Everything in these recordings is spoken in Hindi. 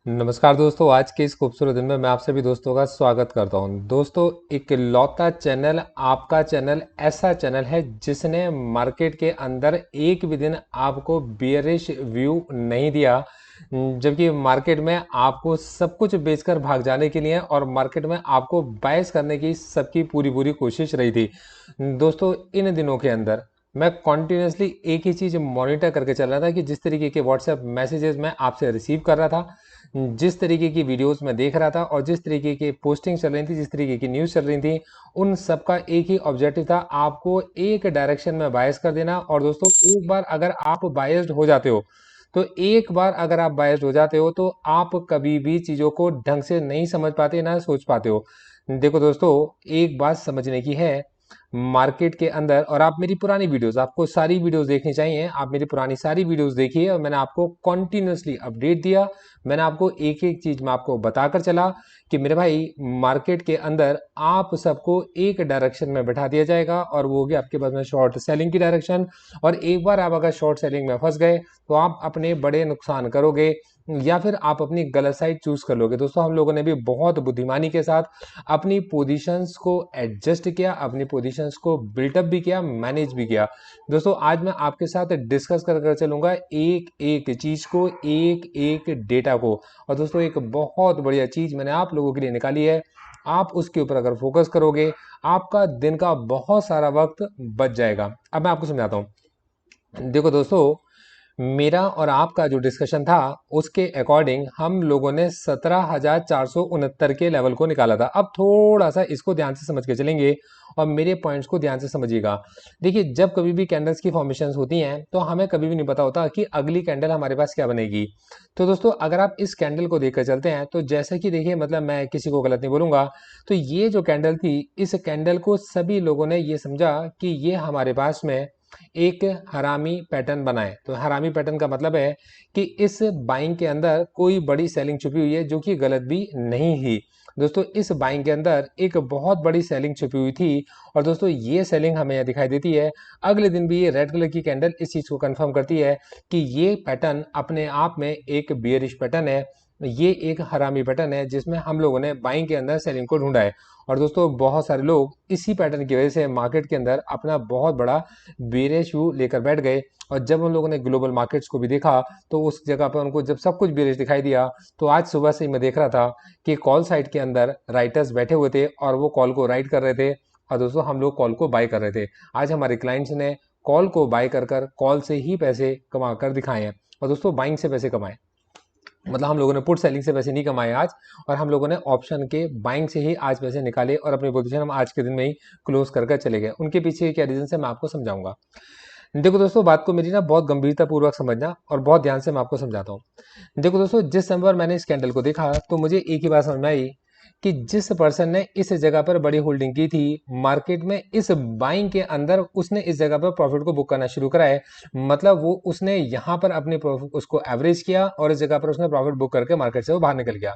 नमस्कार दोस्तों, आज के इस खूबसूरत दिन में मैं आप सभी दोस्तों का स्वागत करता हूं। दोस्तों, इकलौता चैनल, आपका चैनल, ऐसा चैनल है जिसने मार्केट के अंदर एक भी दिन आपको बियरिश व्यू नहीं दिया, जबकि मार्केट में आपको सब कुछ बेचकर भाग जाने के लिए और मार्केट में आपको बायस करने की सबकी पूरी पूरी कोशिश रही थी। दोस्तों, इन दिनों के अंदर मैं कॉन्टिन्यूसली एक ही चीज़ मॉनिटर करके चल रहा था कि जिस तरीके के व्हाट्सएप मैसेजेस मैं आपसे रिसीव कर रहा था, जिस तरीके की वीडियोस मैं देख रहा था और जिस तरीके की पोस्टिंग चल रही थी, जिस तरीके की न्यूज़ चल रही थी, उन सब का एक ही ऑब्जेक्टिव था, आपको एक डायरेक्शन में बायस कर देना। और दोस्तों, एक बार अगर आप बायस्ड हो जाते हो, तो एक बार अगर आप बायस्ड हो जाते हो तो आप कभी भी चीज़ों को ढंग से नहीं समझ पाते, ना सोच पाते हो। देखो दोस्तों, एक बात समझने की है मार्केट के अंदर, और आप मेरी पुरानी वीडियोस, आपको सारी वीडियोस देखनी चाहिए, आप मेरी पुरानी सारी वीडियोस देखिए और मैंने आपको कॉन्टिन्यूसली अपडेट दिया। मैंने आपको एक एक चीज में आपको बताकर चला कि मेरे भाई, मार्केट के अंदर आप सबको एक डायरेक्शन में बैठा दिया जाएगा और वो होगी आपके पास में शॉर्ट सेलिंग की डायरेक्शन। और एक बार आप अगर शॉर्ट सेलिंग में फंस गए तो आप अपने बड़े नुकसान करोगे, या फिर आप अपनी गलत साइड चूज कर लोगे। दोस्तों, हम लोगों ने भी बहुत बुद्धिमानी के साथ अपनी पोजीशंस को एडजस्ट किया, अपनी पोजीशंस को बिल्टअप भी किया, मैनेज भी किया। दोस्तों, आज मैं आपके साथ डिस्कस कर चलूंगा एक एक चीज को, एक एक डेटा को। और दोस्तों, एक बहुत बढ़िया चीज मैंने आप लोगों के लिए निकाली है, आप उसके ऊपर अगर फोकस करोगे, आपका दिन का बहुत सारा वक्त बच जाएगा। अब मैं आपको समझाता हूं। देखो दोस्तों, मेरा और आपका जो डिस्कशन था, उसके अकॉर्डिंग हम लोगों ने 17,469 के लेवल को निकाला था। अब थोड़ा सा इसको ध्यान से समझ के चलेंगे और मेरे पॉइंट्स को ध्यान से समझिएगा। देखिए, जब कभी भी कैंडल्स की फॉर्मेशंस होती हैं तो हमें कभी भी नहीं पता होता कि अगली कैंडल हमारे पास क्या बनेगी। तो दोस्तों, अगर आप इस कैंडल को देखकर चलते हैं तो जैसे कि देखिए, मतलब मैं किसी को गलत नहीं बोलूंगा, तो ये जो कैंडल थी, इस कैंडल को सभी लोगों ने ये समझा कि ये हमारे पास में एक हरामी पैटर्न बनाए। तो हरामी पैटर्न का मतलब है कि इस बाइंग के अंदर कोई बड़ी सेलिंग छुपी हुई है, जो कि गलत भी नहीं ही। दोस्तों, इस बाइंग के अंदर एक बहुत बड़ी सेलिंग छुपी हुई थी। और दोस्तों, ये सेलिंग हमें यहाँ दिखाई देती है। अगले दिन भी ये रेड कलर की कैंडल इस चीज को कंफर्म करती है कि ये पैटर्न अपने आप में एक बियरिश पैटर्न है, ये एक हरामी पैटर्न है जिसमें हम लोगों ने बाइंग के अंदर सेलिंग को ढूंढा है। और दोस्तों, बहुत सारे लोग इसी पैटर्न की वजह से मार्केट के अंदर अपना बहुत बड़ा बेरिश व्यू लेकर बैठ गए। और जब उन लोगों ने ग्लोबल मार्केट्स को भी देखा तो उस जगह पर उनको जब सब कुछ बेरिश दिखाई दिया, तो आज सुबह से ही मैं देख रहा था कि कॉल साइड के अंदर राइटर्स बैठे हुए थे और वो कॉल को राइट कर रहे थे, और दोस्तों, हम लोग कॉल को बाय कर रहे थे। आज हमारे क्लाइंट्स ने कॉल को बाय कर कर कॉल से ही पैसे कमा कर दिखाए हैं, और दोस्तों, बाइंग से पैसे कमाए। मतलब हम लोगों ने पुट सेलिंग से पैसे नहीं कमाए आज, और हम लोगों ने ऑप्शन के बाइंग से ही आज पैसे निकाले और अपनी पोजीशन हम आज के दिन में ही क्लोज कर कर चले गए। उनके पीछे क्या रीजन है, मैं आपको समझाऊंगा। देखो दोस्तों, बात को मेरी ना बहुत गंभीरता पूर्वक समझना और बहुत ध्यान से मैं आपको समझाता हूँ। देखो दोस्तों, जिस समय पर मैंने इस कैंडल को देखा तो मुझे एक ही बात समझ में आई कि जिस पर्सन ने इस जगह पर बड़ी होल्डिंग की थी मार्केट में, इस बाइंग के अंदर उसने इस जगह पर प्रॉफिट को बुक करना शुरू करा है। मतलब वो उसने यहाँ पर अपने प्रॉफिट उसको एवरेज किया और इस जगह पर उसने प्रॉफिट बुक करके मार्केट से वो बाहर निकल गया।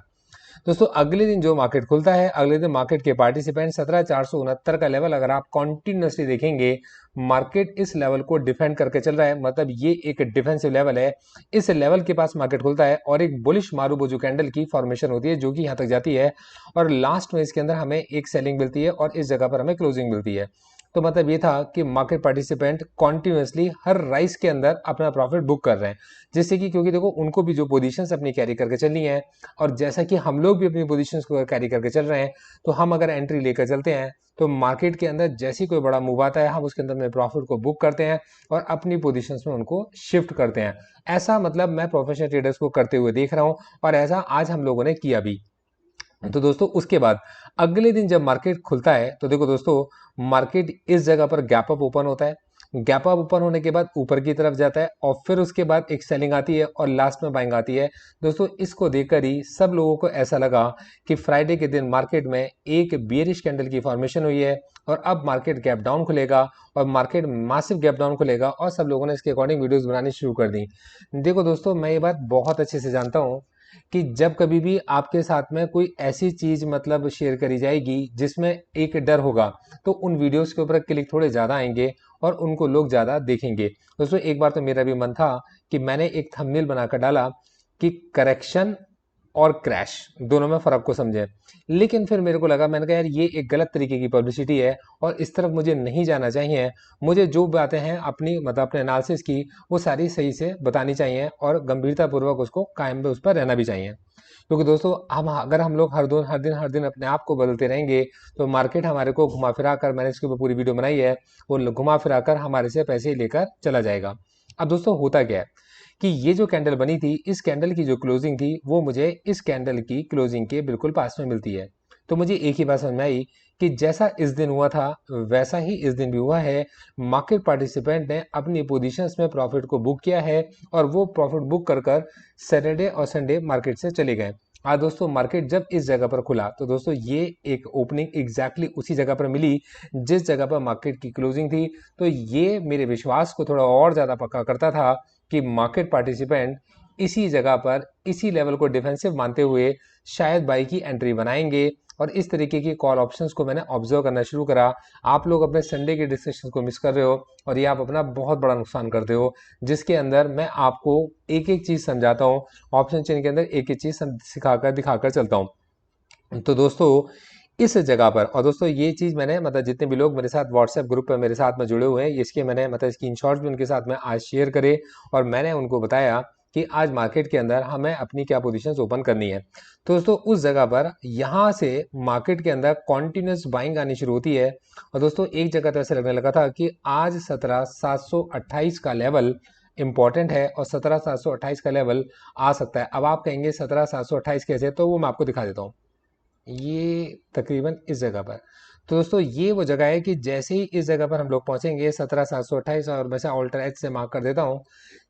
दोस्तों, अगले दिन जो मार्केट खुलता है, अगले दिन मार्केट के पार्टिसिपेंट 17,469 का लेवल अगर आप कॉन्टिन्यूसली देखेंगे, मार्केट इस लेवल को डिफेंड करके चल रहा है। मतलब ये एक डिफेंसिव लेवल है। इस लेवल के पास मार्केट खुलता है और एक बुलिश मारूबोजू कैंडल की फॉर्मेशन होती है जो कि यहाँ तक जाती है, और लास्ट में इसके अंदर हमें एक सेलिंग मिलती है और इस जगह पर हमें क्लोजिंग मिलती है। तो मतलब ये था कि मार्केट पार्टिसिपेंट कॉन्टिन्यूसली हर राइस के अंदर अपना प्रॉफिट बुक कर रहे हैं, जिससे कि क्योंकि देखो, उनको भी जो पोजीशंस अपनी कैरी करके चलनी है, और जैसा कि हम लोग भी अपनी पोजीशंस को कैरी करके चल रहे हैं, तो हम अगर एंट्री लेकर चलते हैं तो मार्केट के अंदर जैसी कोई बड़ा मूव आता है, हम उसके अंदर में प्रॉफिट को बुक करते हैं और अपनी पोजीशंस में उनको शिफ्ट करते हैं। ऐसा मतलब मैं प्रोफेशनल ट्रेडर्स को करते हुए देख रहा हूं, और ऐसा आज हम लोगों ने किया भी। तो दोस्तों, उसके बाद अगले दिन जब मार्केट खुलता है तो देखो दोस्तों, मार्केट इस जगह पर गैप अप ओपन होता है। गैप अप ओपन होने के बाद ऊपर की तरफ जाता है और फिर उसके बाद एक सेलिंग आती है और लास्ट में बाइंग आती है। दोस्तों, इसको देखकर ही सब लोगों को ऐसा लगा कि फ्राइडे के दिन मार्केट में एक बियरिश कैंडल की फॉर्मेशन हुई है और अब मार्केट गैप डाउन खुलेगा, और मार्केट मासिव गैप डाउन खुलेगा, और सब लोगों ने इसके अकॉर्डिंग वीडियोस बनानी शुरू कर दी। देखो दोस्तों, मैं ये बात बहुत अच्छे से जानता हूँ कि जब कभी भी आपके साथ में कोई ऐसी चीज मतलब शेयर करी जाएगी जिसमें एक डर होगा, तो उन वीडियोस के ऊपर क्लिक थोड़े ज्यादा आएंगे और उनको लोग ज्यादा देखेंगे। दोस्तों, एक बार तो मेरा भी मन था कि मैंने एक थंबनेल बनाकर डाला कि करेक्शन और क्रैश, दोनों में फ़र्क को समझें। लेकिन फिर मेरे को लगा, मैंने कहा यार ये एक गलत तरीके की पब्लिसिटी है और इस तरफ मुझे नहीं जाना चाहिए। मुझे जो बातें हैं अपनी मतलब अपने एनालिसिस की, वो सारी सही से बतानी चाहिए और गंभीरतापूर्वक उसको कायम पे उस पर रहना भी चाहिए। क्योंकि दोस्तों हम लोग हर दिन अपने आप को बदलते रहेंगे, तो मार्केट हमारे को घुमा फिरा कर, मैंने इसके ऊपर पूरी वीडियो बनाई है, वो घुमा फिरा कर हमारे से पैसे लेकर चला जाएगा। अब दोस्तों होता क्या है कि ये जो कैंडल बनी थी, इस कैंडल की जो क्लोजिंग थी वो मुझे इस कैंडल की क्लोजिंग के बिल्कुल पास में मिलती है। तो मुझे एक ही बात समझ में आई कि जैसा इस दिन हुआ था वैसा ही इस दिन भी हुआ है। मार्केट पार्टिसिपेंट ने अपनी पोजीशंस में प्रॉफिट को बुक किया है और वो प्रॉफिट बुक कर कर सैटरडे और संडे मार्केट से चले गए। आज दोस्तों मार्केट जब इस जगह पर खुला तो दोस्तों ये एक ओपनिंग एग्जैक्टली उसी जगह पर मिली जिस जगह पर मार्केट की क्लोजिंग थी। तो ये मेरे विश्वास को थोड़ा और ज़्यादा पक्का करता था कि मार्केट पार्टिसिपेंट इसी जगह पर इसी लेवल को डिफेंसिव मानते हुए शायद बाई की एंट्री बनाएंगे। और इस तरीके की कॉल ऑप्शंस को मैंने ऑब्जर्व करना शुरू करा। आप लोग अपने संडे के डिस्कशन को मिस कर रहे हो और ये आप अपना बहुत बड़ा नुकसान करते हो, जिसके अंदर मैं आपको एक एक चीज़ समझाता हूँ, ऑप्शन चेन के अंदर एक एक चीज़ सिखाकर दिखाकर चलता हूँ। तो दोस्तों इस जगह पर, और दोस्तों ये चीज़ मैंने मतलब जितने भी लोग मेरे साथ व्हाट्सएप ग्रुप पर मेरे साथ में जुड़े हुए हैं, इसके मैंने मतलब स्क्रीनशॉट्स भी उनके साथ में आज शेयर करे और मैंने उनको बताया कि आज मार्केट के अंदर हमें अपनी क्या पोजीशंस ओपन करनी है। तो दोस्तों उस जगह पर यहाँ से मार्केट के अंदर कॉन्टिन्यूस बाइंग आनी शुरू होती है। और दोस्तों एक जगह तो ऐसे लगने लगा था कि आज 17,728 का लेवल इंपॉर्टेंट है और 17,728 का लेवल आ सकता है। अब आप कहेंगे 17,728 कैसे, तो वो मैं आपको दिखा देता हूँ। ये तकरीबन इस जगह पर, तो दोस्तों ये वो जगह है कि जैसे ही इस जगह पर हम लोग पहुंचेंगे 17,728, और मैं ऑल्टर एच से मार्क कर देता हूँ,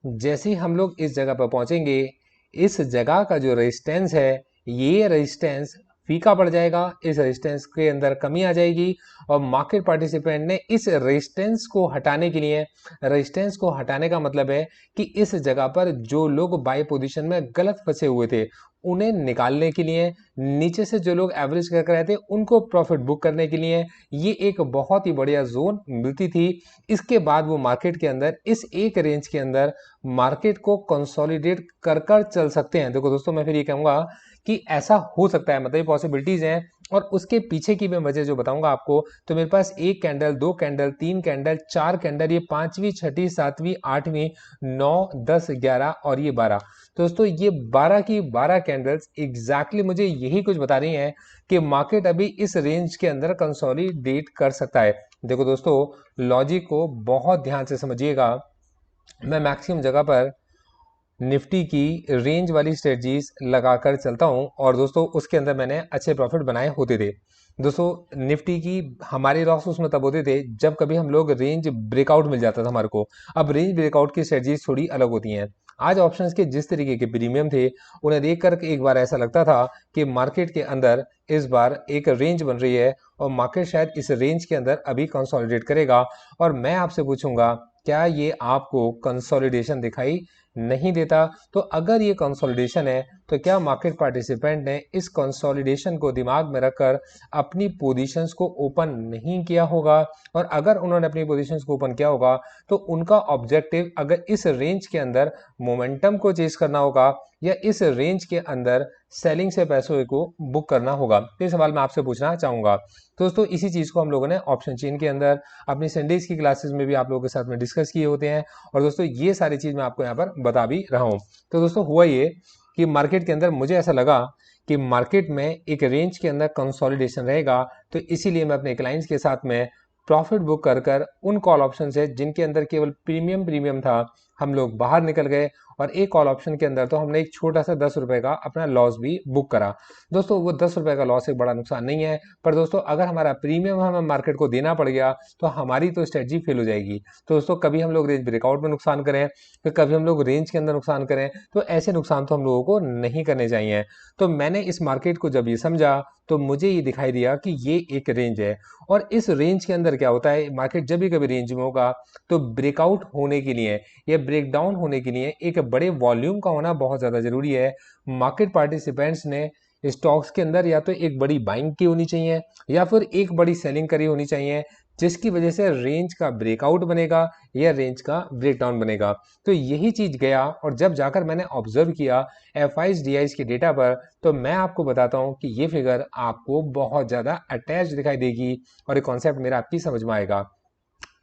जैसे ही हम लोग इस जगह पर पहुंचेंगे इस जगह का जो रेजिस्टेंस है, ये रेजिस्टेंस फीका पड़ जाएगा, इस रेजिस्टेंस के अंदर कमी आ जाएगी और मार्केट पार्टिसिपेंट ने इस रेजिस्टेंस को हटाने के लिए, रेजिस्टेंस को हटाने का मतलब है कि इस जगह पर जो लोग बाय पोजीशन में गलत फंसे हुए थे उन्हें निकालने के लिए, नीचे से जो लोग एवरेज कर रहे थे उनको प्रॉफिट बुक करने के लिए ये एक बहुत ही बढ़िया जोन मिलती थी। इसके बाद वो मार्केट के अंदर इस एक रेंज के अंदर मार्केट को कंसोलिडेट कर कर चल सकते हैं। देखो दोस्तों मैं फिर ये कहूंगा कि ऐसा हो सकता है, मतलब ये पॉसिबिलिटीज हैं और उसके पीछे की मैं वजह जो बताऊंगा आपको। तो मेरे पास एक कैंडल, दो कैंडल, तीन कैंडल, चार कैंडल, ये पांचवी, छठी, सातवीं, आठवीं, 9, 10, 11 और ये 12। तो दोस्तों ये 12 की 12 कैंडल्स एग्जैक्टली मुझे यही कुछ बता रही हैं कि मार्केट अभी इस रेंज के अंदर कंसोलिडेट कर सकता है। देखो दोस्तों लॉजिक को बहुत ध्यान से समझिएगा। मैं मैक्सिमम जगह पर निफ्टी की रेंज वाली स्ट्रेटजीज लगाकर चलता हूं और दोस्तों उसके अंदर मैंने अच्छे प्रॉफिट बनाए होते थे। दोस्तों निफ्टी की हमारे लॉस उसमें तब होते थे जब कभी हम लोग रेंज ब्रेकआउट मिल जाता था हमारे को। अब रेंज ब्रेकआउट की स्ट्रेटजीज थोड़ी अलग होती हैं। आज ऑप्शंस के जिस तरीके के प्रीमियम थे उन्हें देखकर एक बार ऐसा लगता था कि मार्केट के अंदर इस बार एक रेंज बन रही है और मार्केट शायद इस रेंज के अंदर अभी कंसोलिडेट करेगा। और मैं आपसे पूछूंगा क्या ये आपको कंसोलिडेशन दिखाई नहीं देता? तो अगर ये कंसोलिडेशन है तो क्या मार्केट पार्टिसिपेंट ने इस कंसोलिडेशन को दिमाग में रखकर अपनी पोजीशंस को ओपन नहीं किया होगा? और अगर उन्होंने अपनी पोजीशंस को ओपन किया होगा तो उनका ऑब्जेक्टिव अगर इस रेंज के अंदर मोमेंटम को चेज करना होगा या इस रेंज के अंदर सेलिंग से पैसों को बुक करना होगा? ये सवाल मैं आपसे पूछना चाहूंगा। दोस्तों इसी चीज को हम लोगों ने ऑप्शन चेन के अंदर अपनी संडेज की क्लासेस में भी आप लोगों के साथ में डिस्कस किए होते हैं और दोस्तों ये सारी चीज मैं आपको यहाँ पर बता भी रहा हूँ। तो दोस्तों हुआ ये कि मार्केट के अंदर मुझे ऐसा लगा कि मार्केट में एक रेंज के अंदर कंसोलिडेशन रहेगा, तो इसीलिए मैं अपने क्लाइंट्स के साथ में प्रॉफिट बुक कर कर उन कॉल ऑप्शन से जिनके अंदर केवल प्रीमियम था हम लोग बाहर निकल गए। और एक कॉल ऑप्शन के अंदर तो हमने एक छोटा सा 10 रुपए का अपना लॉस भी बुक करा। दोस्तों वो 10 रुपए का लॉस एक बड़ा नुकसान नहीं है, पर दोस्तों अगर हमारा प्रीमियम हमें मार्केट को देना पड़ गया तो हमारी तो स्ट्रेटजी फेल हो जाएगी। तो दोस्तों कभी हम लोग रेंज ब्रेकआउट में नुकसान करें, फिर कभी हम लोग रेंज के अंदर नुकसान करें, तो ऐसे नुकसान तो हम लोगों को नहीं करने चाहिए। तो मैंने इस मार्केट को जब ये समझा तो मुझे ये दिखाई दिया कि ये एक रेंज है और इस रेंज के अंदर क्या होता है, मार्केट जब भी कभी रेंज में होगा तो ब्रेकआउट होने के लिए या ब्रेकडाउन होने के लिए एक बड़े वॉल्यूम का होना बहुत ज्यादा जरूरी है। मार्केट पार्टिसिपेंट्स ने स्टॉक्स के अंदर या तो एक बड़ी बाइंग की होनी चाहिए या फिर एक बड़ी सेलिंग करी होनी चाहिए, जिसकी वजह से रेंज का ब्रेकआउट बनेगा या रेंज का ब्रेकडाउन बनेगा। तो यही चीज गया और जब जाकर मैंने ऑब्जर्व किया एफ आईज डी आईज के डेटा पर, तो मैं आपको बताता हूं कि ये फिगर आपको बहुत ज्यादा अटैच दिखाई देगी और ये कॉन्सेप्ट मेरा आपकी समझ में आएगा।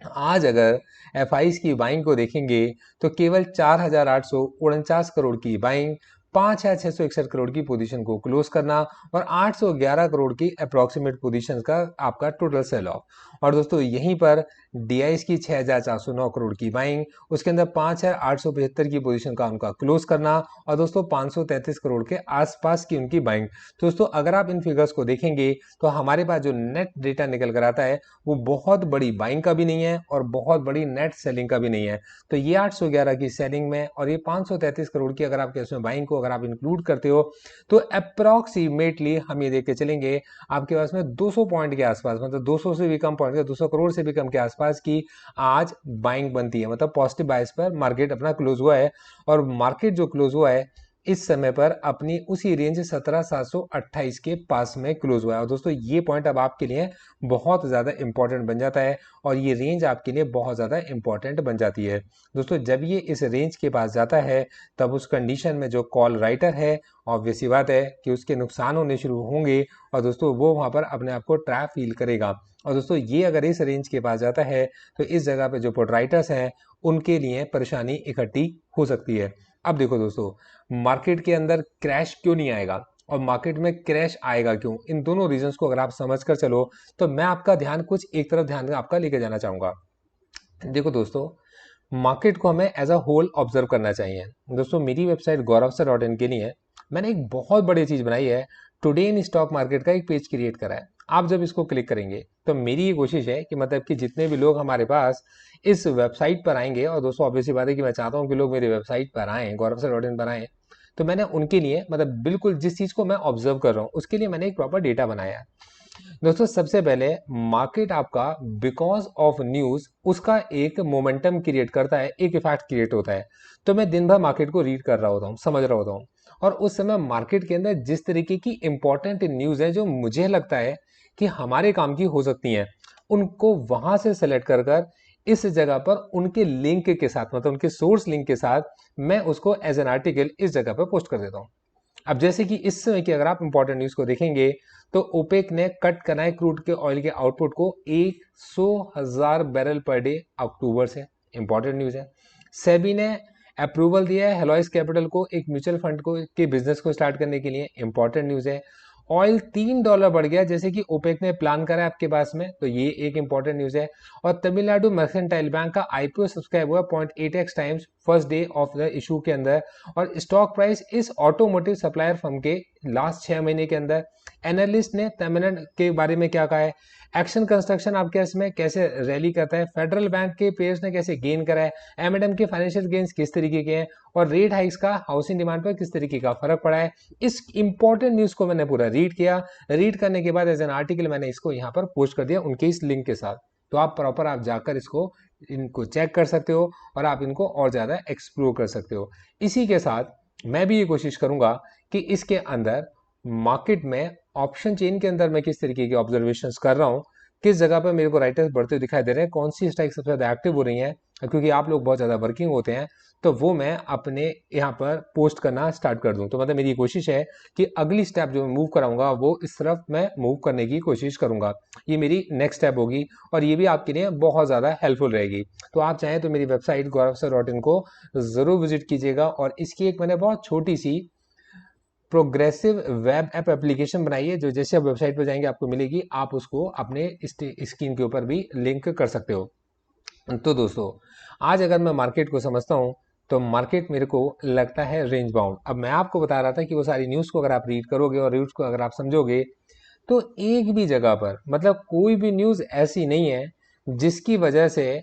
आज अगर एफ आईज की बाइंग को देखेंगे तो केवल 4,849 करोड़ की बाइंग, 5,661 करोड़ की पोजीशन को क्लोज करना और 811 करोड़ की अप्रोक्सीमेट पोजीशन का आपका टोटल सेल ऑफ। और दोस्तों यहीं पर डीआईएस की 6,409 करोड़ की बाइंग, उसके अंदर 5,875 की पोजीशन का उनका क्लोज करना और दोस्तों 533 करोड़ के आसपास की उनकी बाइंग। तो दोस्तों अगर आप इन फिगर्स को देखेंगे तो हमारे पास जो नेट डेटा निकल कर आता है वो बहुत बड़ी बाइंग का भी नहीं है और बहुत बड़ी नेट सेलिंग का भी नहीं है। तो ये 811 की सेलिंग में और ये 533 करोड़ की अगर आपके उसमें बाइंग को अगर आप इंक्लूड करते हो तो अप्रोक्सीमेटली हम ये देख के चलेंगे आपके पास में 200 पॉइंट के आसपास, मतलब 200 से भी कम पॉइंट के, 200 करोड़ से भी कम के आसपास की आज बाइंग बनती है, मतलब पॉजिटिव बायस पर मार्केट अपना क्लोज हुआ है। और मार्केट जो क्लोज हुआ है इस समय पर अपनी उसी रेंज 17,728 के पास में क्लोज हुआ है। और दोस्तों ये पॉइंट अब आपके लिए बहुत ज़्यादा इंपॉर्टेंट बन जाता है और ये रेंज आपके लिए बहुत ज़्यादा इंपॉर्टेंट बन जाती है। दोस्तों जब ये इस रेंज के पास जाता है तब उस कंडीशन में जो कॉल राइटर है, ऑब्वियस सी बात है कि उसके नुकसान होने शुरू होंगे और दोस्तों वो वहाँ पर अपने आप को ट्रैप फील करेगा। और दोस्तों ये अगर इस रेंज के पास जाता है तो इस जगह पे जो पुट राइटर्स हैं उनके लिए परेशानी इकट्ठी हो सकती है। अब देखो दोस्तों, मार्केट के अंदर क्रैश क्यों नहीं आएगा और मार्केट में क्रैश आएगा क्यों, इन दोनों रीजंस को अगर आप समझ कर चलो तो मैं आपका ध्यान कुछ एक तरफ ध्यान आपका लेके जाना चाहूंगा। देखो दोस्तों, मार्केट को हमें एज अ होल ऑब्जर्व करना चाहिए। दोस्तों मेरी वेबसाइट गौरवसर.in के लिए मैंने एक बहुत बड़ी चीज बनाई है, टुडे इन स्टॉक मार्केट का एक पेज क्रिएट करा है। आप जब इसको क्लिक करेंगे तो मेरी ये कोशिश है कि मतलब कि जितने भी लोग हमारे पास इस वेबसाइट पर आएंगे, और दोस्तों ऑब्वियसली बात है कि मैं चाहता हूँ कि लोग मेरी वेबसाइट पर आएँ, गौरवसर.in पर आएँ, तो मैंने उनके लिए मतलब बिल्कुल जिस चीज को मैं ऑब्जर्व कर रहा हूँ उसके लिए मैंने एक प्रॉपर डेटा बनाया है। दोस्तों सबसे पहले मार्केट आपका बिकॉज ऑफ न्यूज उसका एक मोमेंटम क्रिएट करता है, एक इफेक्ट क्रिएट होता है। तो मैं दिन भर मार्केट को रीड कर रहा होता हूँ, समझ रहा होता हूँ, और उस समय मार्केट के अंदर जिस तरीके की इंपॉर्टेंट न्यूज है जो मुझे लगता है कि हमारे काम की हो सकती हैं, उनको वहां से सेलेक्ट कर कर इस जगह पर उनके लिंक के साथ, मतलब उनके सोर्स लिंक के साथ मैं उसको एज एन आर्टिकल इस जगह पर पोस्ट कर देता हूँ। अब जैसे कि इस समय की अगर आप इंपॉर्टेंट न्यूज को देखेंगे तो ओपेक ने कट करना है क्रूड के ऑयल के आउटपुट को 100,000 बैरल पर डे अक्टूबर से, इंपॉर्टेंट न्यूज है। सेबी ने अप्रूवल दिया है हेलोइस कैपिटल को एक म्यूचुअल फंड को के बिजनेस को स्टार्ट करने के लिए, इंपॉर्टेंट न्यूज है। ऑयल $3 बढ़ गया जैसे कि ओपेक ने प्लान करा है आपके पास में, तो ये एक इंपॉर्टेंट न्यूज है। और तमिलनाडु मर्केंटाइल बैंक का आईपीओ सब्सक्राइब हुआ 0.8x times first day of the issue के अंदर। और स्टॉक प्राइस इस ऑटोमोटिव सप्लायर फर्म के लास्ट 6 महीने के अंदर, एनालिस्ट ने तमिलनाडु के बारे में क्या कहा है, एक्शन कंस्ट्रक्शन आपके इसमें कैसे रैली करता है, फेडरल बैंक के पेयर्स ने कैसे गेन करा है, एमएडएम के फाइनेंशियल गेन्स किस तरीके के हैं, और रेट हाइक्स का हाउसिंग डिमांड पर किस तरीके का फर्क पड़ा है। इस इंपॉर्टेंट न्यूज को मैंने पूरा रीड किया, रीड करने के बाद एज एन आर्टिकल मैंने इसको यहाँ पर पोस्ट कर दिया उनके इस लिंक के साथ। तो आप प्रॉपर आप जाकर इसको इनको चेक कर सकते हो और आप इनको और ज्यादा एक्सप्लोर कर सकते हो। इसी के साथ मैं भी ये कोशिश करूंगा कि इसके अंदर मार्केट में ऑप्शन चेन के अंदर मैं किस तरीके की ऑब्जर्वेशंस कर रहा हूँ, किस जगह पर मेरे को राइटर्स बढ़ते हुए दिखाई दे रहे हैं, कौन सी स्ट्राइक सबसे ज्यादा एक्टिव हो रही हैं, क्योंकि आप लोग बहुत ज्यादा वर्किंग होते हैं, तो वो मैं अपने यहाँ पर पोस्ट करना स्टार्ट कर दूं। तो मतलब मेरी कोशिश है कि अगली स्टेप जो मैं मूव कराऊंगा वो इस तरफ मैं मूव करने की कोशिश करूंगा, ये मेरी नेक्स्ट स्टेप होगी और ये भी आपके लिए बहुत ज़्यादा हेल्पफुल रहेगी। तो आप चाहें तो मेरी वेबसाइट गौरवसर.in को ज़रूर विजिट कीजिएगा और इसकी एक मैंने बहुत छोटी सी प्रोग्रेसिव वेब ऐप एप्लीकेशन बनाई है जो जैसे आप वेबसाइट पर जाएंगे आपको मिलेगी, आप उसको अपने स्क्रीन के ऊपर भी लिंक कर सकते हो। तो दोस्तों आज अगर मैं मार्केट को समझता हूँ तो मार्केट मेरे को लगता है रेंज बाउंड। अब मैं आपको बता रहा था कि वो सारी न्यूज़ को अगर आप रीड करोगे और न्यूज़ को अगर आप समझोगे तो एक भी जगह पर, मतलब कोई भी न्यूज़ ऐसी नहीं है जिसकी वजह से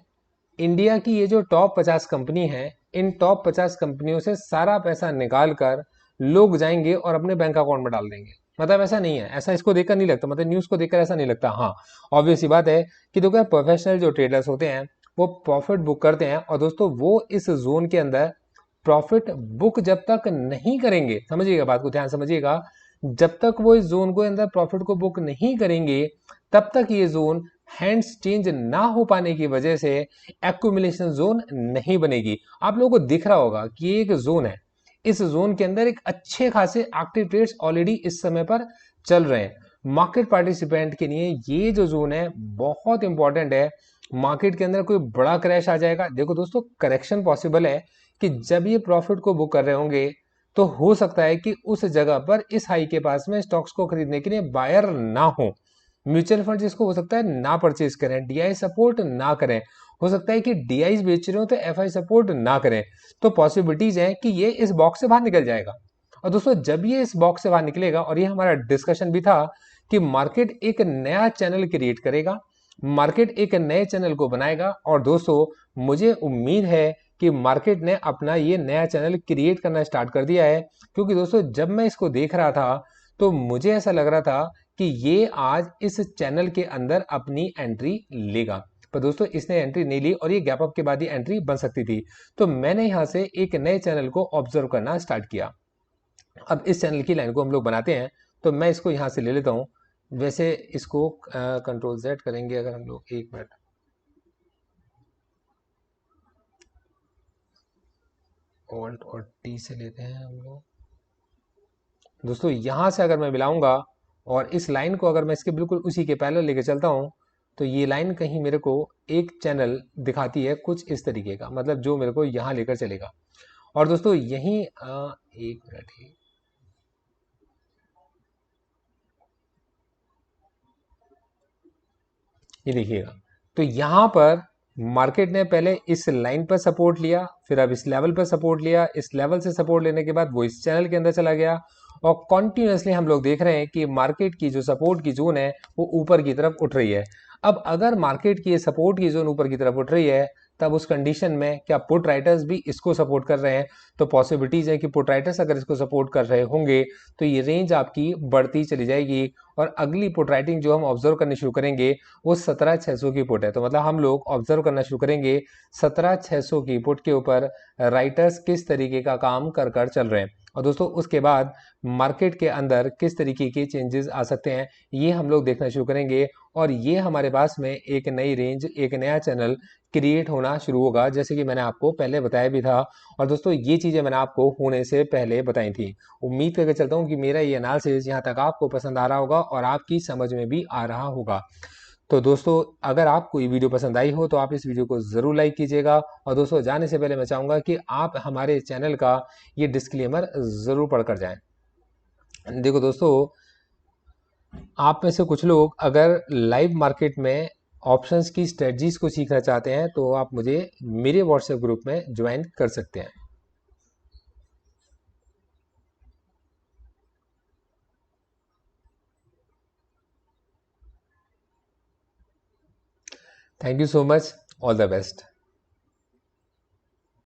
इंडिया की ये जो टॉप 50 कंपनी है, इन टॉप 50 कंपनियों से सारा पैसा निकाल कर लोग जाएंगे और अपने बैंक अकाउंट में डाल देंगे। मतलब ऐसा नहीं है, ऐसा इसको देखकर नहीं लगता, मतलब न्यूज़ को देखकर ऐसा नहीं लगता। हाँ ऑब्वियस सी बात है कि देखो प्रोफेशनल जो ट्रेडर्स होते हैं वो प्रॉफिट बुक करते हैं और दोस्तों वो इस जोन के अंदर प्रॉफिट बुक जब तक नहीं करेंगे, समझिएगा बात को ध्यान समझिएगा, जब तक वो इस जोन के अंदर प्रॉफिट को बुक नहीं करेंगे तब तक ये जोन हैंड्स चेंज ना हो पाने की वजह से एक्यूमुलेशन जोन नहीं बनेगी। आप लोगों को दिख रहा होगा कि ये एक जोन है, इस जोन के अंदर एक अच्छे खासे एक्टिव ट्रेड्स ऑलरेडी इस समय पर चल रहे हैं। मार्केट पार्टिसिपेंट के लिए ये जो जोन है बहुत इंपॉर्टेंट है। मार्केट के अंदर कोई बड़ा क्रैश आ जाएगा, देखो दोस्तों करेक्शन पॉसिबल है कि जब ये प्रॉफिट को बुक कर रहे होंगे तो हो सकता है कि उस जगह पर इस हाई के पास में स्टॉक्स को खरीदने के लिए बायर ना हो। म्यूचुअल फंड जिसको हो सकता है ना परचेज करें, डीआई सपोर्ट ना करें, हो सकता है कि डीआई बेच रहे हो तो एफआई सपोर्ट ना करें। तो पॉसिबिलिटीज है कि ये इस बॉक्स से बाहर निकल जाएगा। और दोस्तों जब ये इस बॉक्स से बाहर निकलेगा, और ये हमारा डिस्कशन भी था कि मार्केट एक नया चैनल क्रिएट करेगा, मार्केट एक नए चैनल को बनाएगा। और दोस्तों मुझे उम्मीद है कि मार्केट ने अपना ये नया चैनल क्रिएट करना स्टार्ट कर दिया है। क्योंकि दोस्तों जब मैं इसको देख रहा था तो मुझे ऐसा लग रहा था कि ये आज इस चैनल के अंदर अपनी एंट्री लेगा, पर दोस्तों इसने एंट्री नहीं ली और ये गैप अप के बाद ही एंट्री बन सकती थी। तो मैंने यहाँ से एक नए चैनल को ऑब्जर्व करना स्टार्ट किया। अब इस चैनल की लाइन को हम लोग बनाते हैं, तो मैं इसको यहाँ से ले लेता हूँ। वैसे इसको कंट्रोल Z करेंगे अगर हम लोग, एक मिनट, ऑल्ट और टी से लेते हैं हम लोग। दोस्तों यहाँ से अगर मैं मिलाऊंगा और इस लाइन को अगर मैं इसके बिल्कुल उसी के पैरेलल लेके चलता हूँ, तो ये लाइन कहीं मेरे को एक चैनल दिखाती है कुछ इस तरीके का, मतलब जो मेरे को यहाँ लेकर चलेगा। और दोस्तों यही एक मिनट ही, ये देखिएगा। तो यहाँ पर मार्केट ने पहले इस लाइन पर सपोर्ट लिया, फिर अब इस लेवल पर सपोर्ट लिया, इस लेवल से सपोर्ट लेने के बाद वो इस चैनल के अंदर चला गया। और कॉन्टिन्यूसली हम लोग देख रहे हैं कि मार्केट की जो सपोर्ट की जोन है वो ऊपर की तरफ उठ रही है। अब अगर मार्केट की ये सपोर्ट की जोन ऊपर की तरफ उठ रही है, तब उस कंडीशन में क्या पुट राइटर्स भी इसको सपोर्ट कर रहे हैं? तो पॉसिबिलिटीज है कि पुट राइटर्स अगर इसको सपोर्ट कर रहे होंगे तो ये रेंज आपकी बढ़ती चली जाएगी। और अगली पुट राइटिंग जो हम ऑब्जर्व करनी शुरू करेंगे वो 17,600 की पुट है। तो मतलब हम लोग ऑब्जर्व करना शुरू करेंगे 17,600 की पुट के ऊपर राइटर्स किस तरीके का काम कर कर चल रहे हैं। और दोस्तों उसके बाद मार्केट के अंदर किस तरीके के चेंजेस आ सकते हैं ये हम लोग देखना शुरू करेंगे। और ये हमारे पास में एक नई रेंज, एक नया चैनल क्रिएट होना शुरू होगा, जैसे कि मैंने आपको पहले बताया भी था। और दोस्तों ये चीज़ें मैंने आपको होने से पहले बताई थी। उम्मीद करके चलता हूँ कि मेरा ये एनालिसिस यहाँ तक आपको पसंद आ रहा होगा और आपकी समझ में भी आ रहा होगा। तो दोस्तों अगर आपको ये वीडियो पसंद आई हो तो आप इस वीडियो को ज़रूर लाइक कीजिएगा। और दोस्तों जाने से पहले मैं चाहूँगा कि आप हमारे चैनल का ये डिस्क्लेमर ज़रूर पढ़कर जाएं। देखो दोस्तों, आप में से कुछ लोग अगर लाइव मार्केट में ऑप्शंस की स्ट्रेटजीज को सीखना चाहते हैं तो आप मुझे मेरे व्हाट्सएप ग्रुप में ज्वाइन कर सकते हैं। Thank you so much, all the best.